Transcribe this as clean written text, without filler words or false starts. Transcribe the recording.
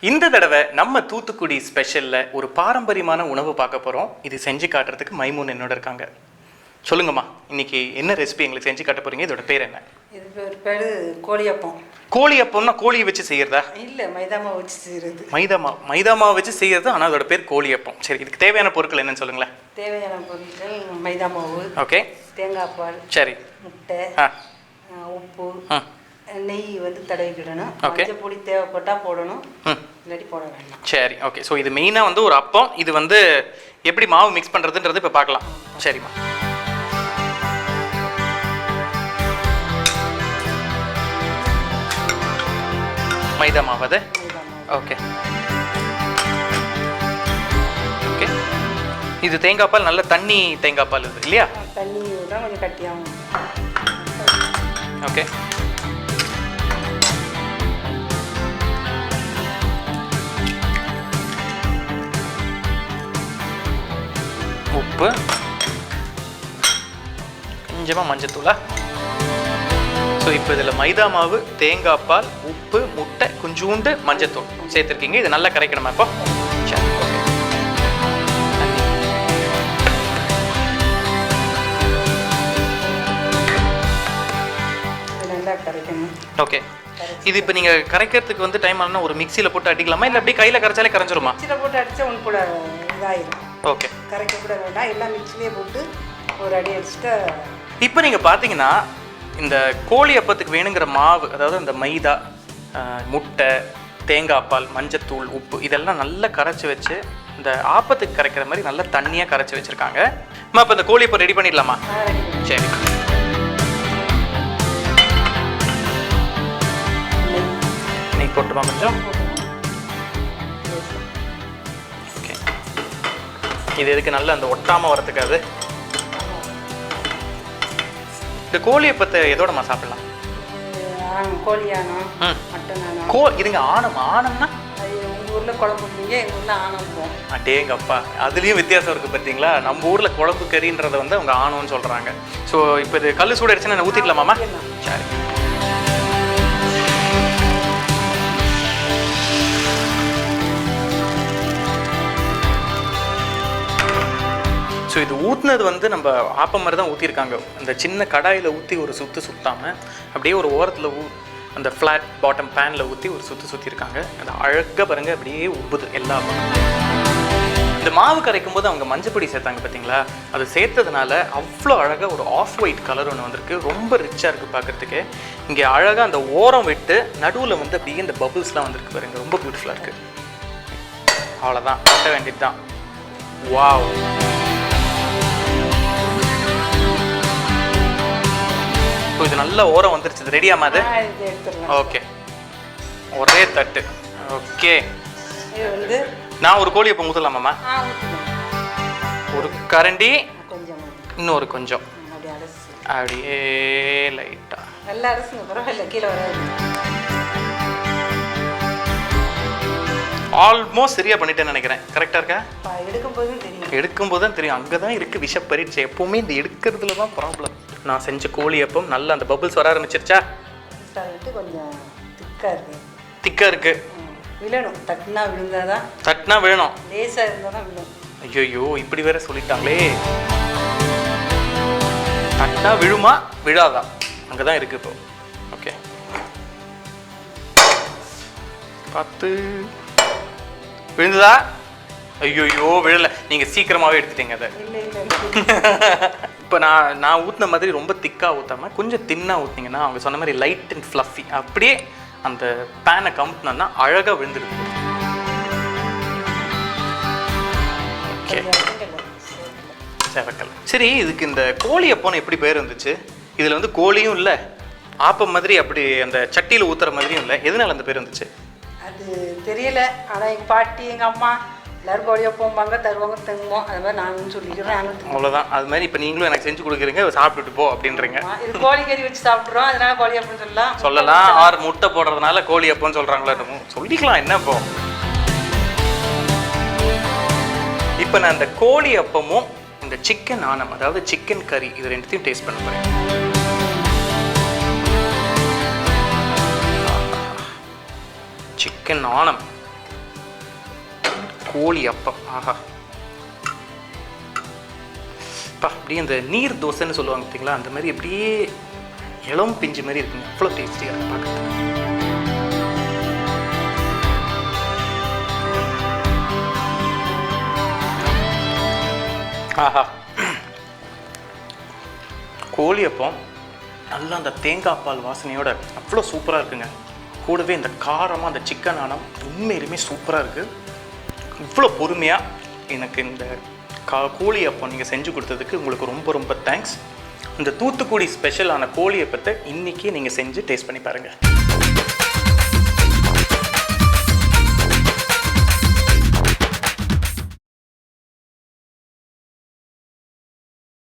இந்த தடவை நம்ம தூத்துக்குடி ஸ்பெஷல்ல ஒரு பாரம்பரியமான உணவு பார்க்க போறோம். இது செஞ்சு காட்டுறதுக்கு மைமூன் என்னோட இருக்காங்க. சொல்லுங்கம்மா, இன்னைக்கு என்ன ரெசிபி எங்களுக்கு செஞ்சு காட்ட போறீங்க? இதோட பேர் என்ன? இது பேரு கோழியப்பம். கோழியப்பம்னா கோழியை வச்சு செய்யறதா? இல்ல, மைதா மாவு வச்சு செய்யறது. மைதா மாவு வச்சு செய்யறது, ஆனால் அதோட பேர் கோழியப்பம். சரி, இதுக்கு தேவையான பொருட்கள் என்னன்னு சொல்லுங்களேன். தேவையான பொருட்கள் மைதா மாவு, ஓகே, தேங்காய் பால், சரி, முட்டை, உப்பு, நெய் தடவிக்கிடணும். மஞ்சள் பொடி தேவைப்பட்டா போடணும், இல்லாட்டி போட வேண்டாம். சரி, ஓகே. ஸோ இது மெயினாக ஒரு அப்பம். இது எப்படி மாவு மிக்ஸ் பண்ணுறதுன்றது இப்போ பார்க்கலாம். சரிம்மா. மைதா மாவு அது. Okay okay. இது தேங்காய் பால், நல்ல தண்ணி தேங்காய் பால் இது இல்லையா? தண்ணி தான் கொஞ்சம் கட்டியாகும். ஓகே. உப்பு, கொஞ்சமாக மஞ்சத்தூளா. ஸோ இப்போ இதில் மைதா மாவு, தேங்காய் பால், உப்பு, முட்டை, கொஞ்சூண்டு மஞ்சத்தூள் சேர்த்துருக்கீங்க. இது நல்லா கரைக்கணுமா இப்போ? சரி, ஓகே. நல்லா கரைக்கணும். ஓகே. இது இப்போ நீங்கள் கரைக்கிறதுக்கு டைம் ஆனால் ஒரு மிக்சியில் போட்டு அடிக்கலாமா, இல்லை அப்படியே கையில் கரைச்சாலே கரைஞ்சிருமா? மிக்சியில் போட்டு அடித்தா ஒன்று கூட இதாயிரும். ஓகே. கரைக்க கூட வேண்டாம், எல்லாம் மிக்சிலே போட்டு ஒரு அடி அடிச்சுட்டு. இப்போ நீங்கள் பார்த்தீங்கன்னா இந்த கோழி அப்பத்துக்கு வேணுங்கிற மாவு, அதாவது இந்த மைதா, முட்டை, தேங்காய் பால், மஞ்சத்தூள், உப்பு இதெல்லாம் நல்லா கரைச்சி வச்சு இந்த ஆப்பத்துக்கு கரைக்கிற மாதிரி நல்லா தண்ணியாக கரைச்சி வச்சுருக்காங்க. அம்மா, இப்போ இந்த கோழி அப்போ ரெடி பண்ணிடலாமா? சரி. நெய் போட்டுமா கொஞ்சம்? ஓகே. இது எதுக்கு நல்லா அந்த ஒட்டாமல் வரத்துக்காது. இந்த கோழி அப்பத்தை எதோடமா சாப்பிடலாம்? கோழி ஆனம், மட்டன் ஆனம். இதுங்க ஆனம்னா உங்கள் ஊரில் குழம்பு வைப்பீங்க, எங்கள் ஊரில் ஆனம் போகும். அடேங்கப்பா, அதுலேயும் வித்தியாசம் இருக்குது பார்த்தீங்களா? நம்ம ஊரில் குழம்பு கறின்றதை அவங்க ஆனம்னு சொல்கிறாங்க. ஸோ இப்போ இது கல் சூடாயிடுச்சுன்னா நான் ஊற்றிக்கலாமாம்மா? சரி. ஸோ இது ஊற்றுனது நம்ம ஆப்பம் மாதிரி தான் ஊற்றிருக்காங்க. அந்த சின்ன கடாயில் ஊற்றி ஒரு சுற்றாமல் அப்படியே ஒரு ஓரத்தில் அந்த ஃப்ளாட் பாட்டம் பேனில் ஊற்றி ஒரு சுற்றிருக்காங்க. அது அழகாக பாருங்கள், அப்படியே உப்புது எல்லா பக்கம். இந்த மாவு கரைக்கும் போது அவங்க மஞ்சப்பொடி சேர்த்தாங்க பார்த்தீங்களா? அது சேர்த்ததுனால அவ்வளோ அழகாக ஒரு ஆஃப் ஒயிட் கலர் ஒன்று வந்திருக்கு. ரொம்ப ரிச்சாக இருக்குது பார்க்குறதுக்கு. இங்கே அழகாக அந்த ஓரம் விட்டு நடுவில் அப்படியே இந்த பபுள்ஸ்லாம் வந்திருக்கு பாருங்கள், ரொம்ப பியூட்டிஃபுல்லாக இருக்குது. அவ்வளோதான், கட்ட வேண்டியது தான். வாவ். இது நல்ல ஓரம் வந்துருச்சு. இது ரெடியாமா? அது ஓகே. ஒரே தட்டு. ஓகே. நான் ஒரு கோழி அப்போ ஊற்றலாமாம்மா? ஒரு கரண்டி, இன்னொரு கொஞ்சம் அப்படியே லைட்டா நல்லா அரைசுங்க, பரவாயில்ல, கீழே வராது. ஆல்மோஸ்ட் சரியா பண்ணிட்டேன்னு நினைக்கிறேன். கரெக்டா இருக்கா? எடுக்கும்போது தான் தெரியும். அங்கே தான் இருக்குது விஷ பரீட்சை. எப்போவுமே இந்த எடுக்கிறதுல தான் ப்ராப்ளம். நான் செஞ்ச கோழி அப்பம் நல்லா அந்த பபிள்ஸ் வர ஆரம்பிச்சிருச்சா? கொஞ்சம் திக்கா இருக்கு. விழணும், தட்டினா விழுந்தாதான். தட்டினா விழணும், லேசாக இருந்தால் தான் விழும். ஐயோ, இப்படி வேற சொல்லிட்டாங்களே. தட்டினா விழுமா விழாதா? அங்கே தான் இருக்கு இப்போ. ஓகே, பார்த்து. விழுந்ததா? ஐயோ, விழலை. நீங்கள் சீக்கிரமாகவே எடுத்துட்டீங்க அதை. இப்போ நான் ஊற்றின மாதிரி ரொம்ப திக்காக ஊற்றாமல் கொஞ்சம் தின்னாக ஊற்றிங்கன்னா, அவங்க சொன்ன மாதிரி லைட் அண்ட் ஃப்ளஃபி அப்படியே அந்த பேனை கமுட்டினா அழகாக விழுந்துருக்கு. ஓகே, சேவக்கல். சரி, இதுக்கு இந்த கோழி அப்போன்னு எப்படி பேர் இருந்துச்சு? இதில் கோழியும் இல்லை, ஆப்பம் மாதிரி அப்படி அந்த சட்டியில் ஊற்றுற மாதிரியும் இல்லை. எதனால அந்த பேர் இருந்துச்சு? அது தெரியல. ஆனால் எங்கள் பாட்டி, எங்கள் அம்மா எல்லாரும் கோழியாக போம்பாங்க, தருவாங்க, தங்குவோம். அது மாதிரி நானும் சொல்லிக்கிறேன். அவ்வளோதான். அது மாதிரி இப்போ நீங்களும் எனக்கு செஞ்சு கொடுக்குறீங்க, சாப்பிட்டுட்டு போ அப்படின்றீங்க. இது கோழி கறி வச்சு சாப்பிட்றோம், அதனால கோழி அப்பன்னு சொல்லலாம். ஆறு முட்டை போடுறதுனால கோழி அப்பன்னு சொல்கிறாங்களா? சொல்லிக்கலாம், என்ன இப்போ. இப்போ நான் இந்த கோழி அப்பமும் இந்த சிக்கன் ஆனம், அதாவது சிக்கன் கறி, இது ரெண்டுத்தையும் டேஸ்ட் பண்ண போகிறேன். சிக்கன் ஆனம் கோழி அப்பம். ஆஹா பா, அப்படியே அந்த நீர் தோசைன்னு சொல்லுவாங்க பார்த்தீங்களா, அந்த மாதிரி அப்படியே இளம் பிஞ்சு மாதிரி இருக்குங்க. அவ்வளோ டேஸ்டியாக இருக்குது பார்க்குறதுக்கு. ஆஹா, கோழி அப்பம் நல்லா அந்த தேங்காய் பால் வாசனையோட அவ்வளோ சூப்பராக இருக்குங்க. கூடவே இந்த காரமாக அந்த சிக்கன் ஆனம் உண்மையிலுமே சூப்பராக இருக்குது. இவ்வளோ பொறுமையாக எனக்கு இந்த கோழி அப்பம் நீங்கள் செஞ்சு கொடுத்ததுக்கு உங்களுக்கு ரொம்ப ரொம்ப தேங்க்ஸ். இந்த தூத்துக்குடி ஸ்பெஷலான கோழி அப்பத்தை இன்றைக்கி நீங்கள் செஞ்சு டேஸ்ட் பண்ணி பாருங்கள்.